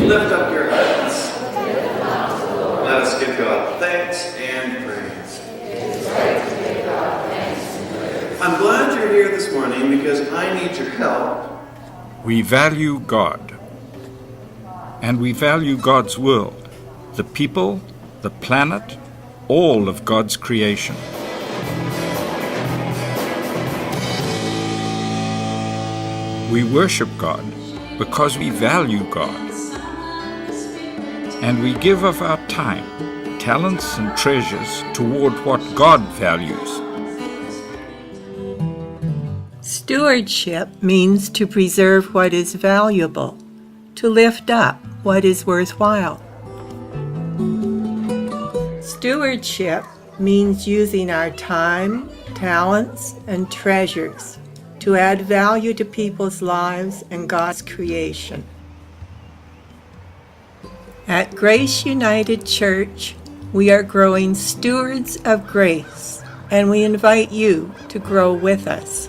lift up your heads. Let us give God thanks and praise. I'm glad you're here this morning because I need your help. We value God. And we value God's world, the people, the planet, all of God's creation. We worship God because we value God. And we give of our time, talents, and treasures toward what God values. Stewardship means to preserve what is valuable, to lift up what is worthwhile. Stewardship means using our time, talents, and treasures to add value to people's lives and God's creation. At Grace United Church, we are growing stewards of grace, and we invite you to grow with us.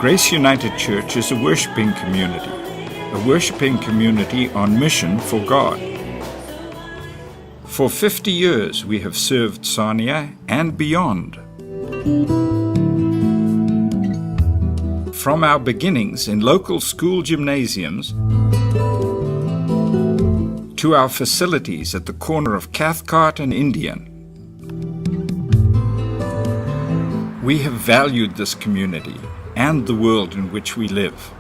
Grace United Church is a worshiping community on mission for God. For 50 years we have served Sarnia and beyond. From our beginnings in local school gymnasiums to our facilities at the corner of Cathcart and Indian, we have valued this community and the world in which we live.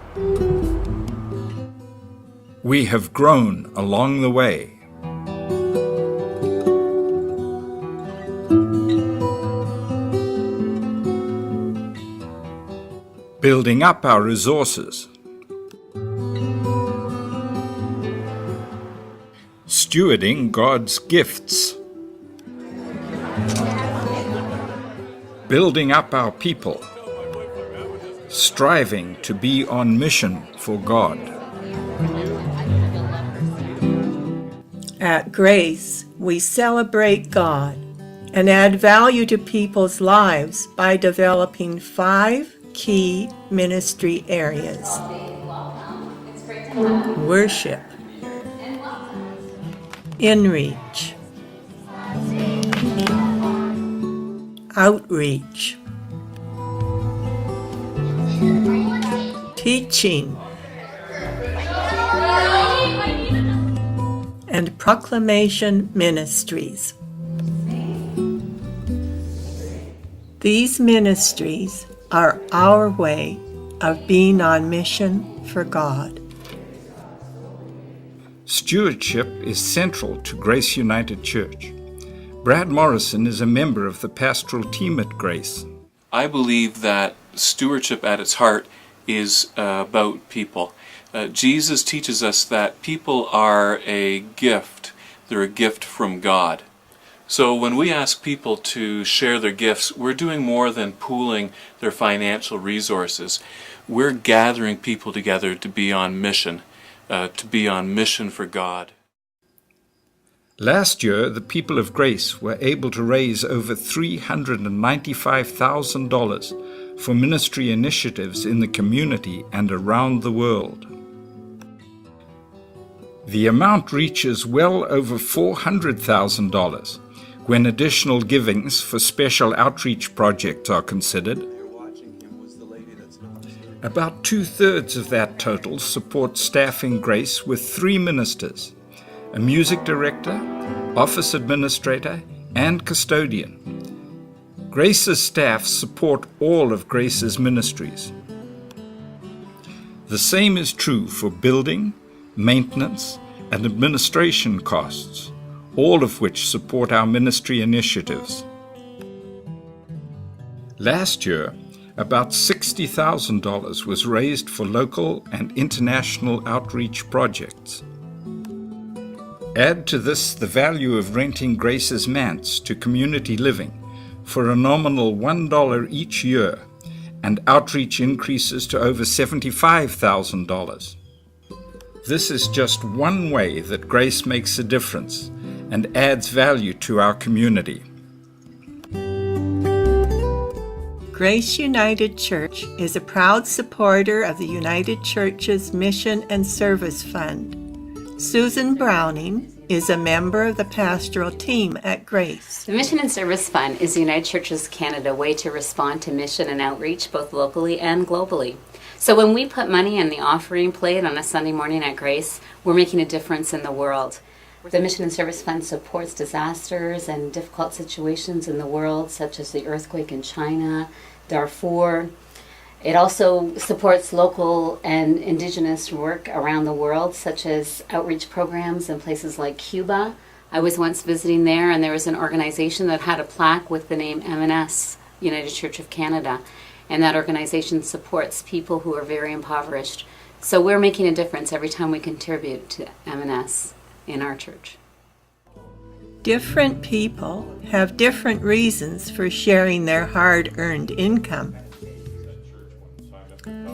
We have grown along the way. Building up our resources. Stewarding God's gifts. Building up our people. Striving to be on mission for God. At Grace, we celebrate God and add value to people's lives by developing 5 key ministry areas. Worship, inreach, outreach, teaching, and proclamation ministries. These ministries are our way of being on mission for God. Stewardship is central to Grace United Church. Brad Morrison is a member of the pastoral team at Grace. I believe that stewardship at its heart is about people. Jesus teaches us that people are a gift. They're a gift from God. So when we ask people to share their gifts, we're doing more than pooling their financial resources. We're gathering people together to be on mission for God. Last year, the people of Grace were able to raise over $395,000 for ministry initiatives in the community and around the world. The amount reaches well over $400,000 when additional givings for special outreach projects are considered. About 2/3 of that total support staff in Grace with 3 ministers, a music director, office administrator, and custodian. Grace's staff support all of Grace's ministries. The same is true for building, maintenance, and administration costs, all of which support our ministry initiatives. Last year, about $60,000 was raised for local and international outreach projects. Add to this the value of renting Grace's manse to community living for a nominal $1 each year, and outreach increases to over $75,000. This is just one way that Grace makes a difference and adds value to our community. Grace United Church is a proud supporter of the United Church's Mission and Service Fund. Susan Browning is a member of the pastoral team at Grace. The Mission and Service Fund is the United Churches Canada way to respond to mission and outreach both locally and globally. So when we put money in the offering plate on a Sunday morning at Grace, we're making a difference in the world. The Mission and Service Fund supports disasters and difficult situations in the world, such as the earthquake in China, Darfur. It also supports local and indigenous work around the world, such as outreach programs in places like Cuba. I was once visiting there, and there was an organization that had a plaque with the name M&S, United Church of Canada, and that organization supports people who are very impoverished. So we're making a difference every time we contribute to M&S in our church. Different people have different reasons for sharing their hard-earned income.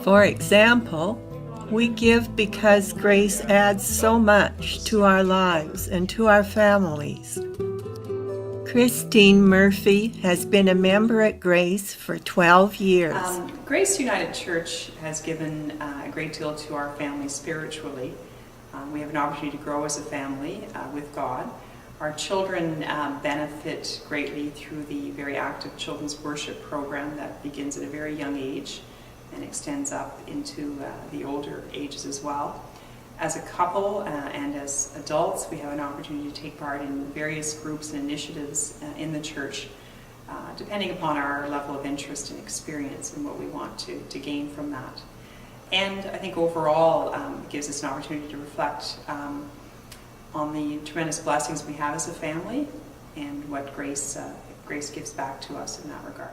For example, we give because Grace adds so much to our lives and to our families. Christine Murphy has been a member at Grace for 12 years. Grace United Church has given a great deal to our family spiritually. We have an opportunity to grow as a family with God. Our children benefit greatly through the very active children's worship program that begins at a very young age and extends up into the older ages as well. As a couple and as adults, we have an opportunity to take part in various groups and initiatives in the church, depending upon our level of interest and experience and what we want to gain from that. And I think overall it gives us an opportunity to reflect on the tremendous blessings we have as a family and what Grace gives back to us in that regard.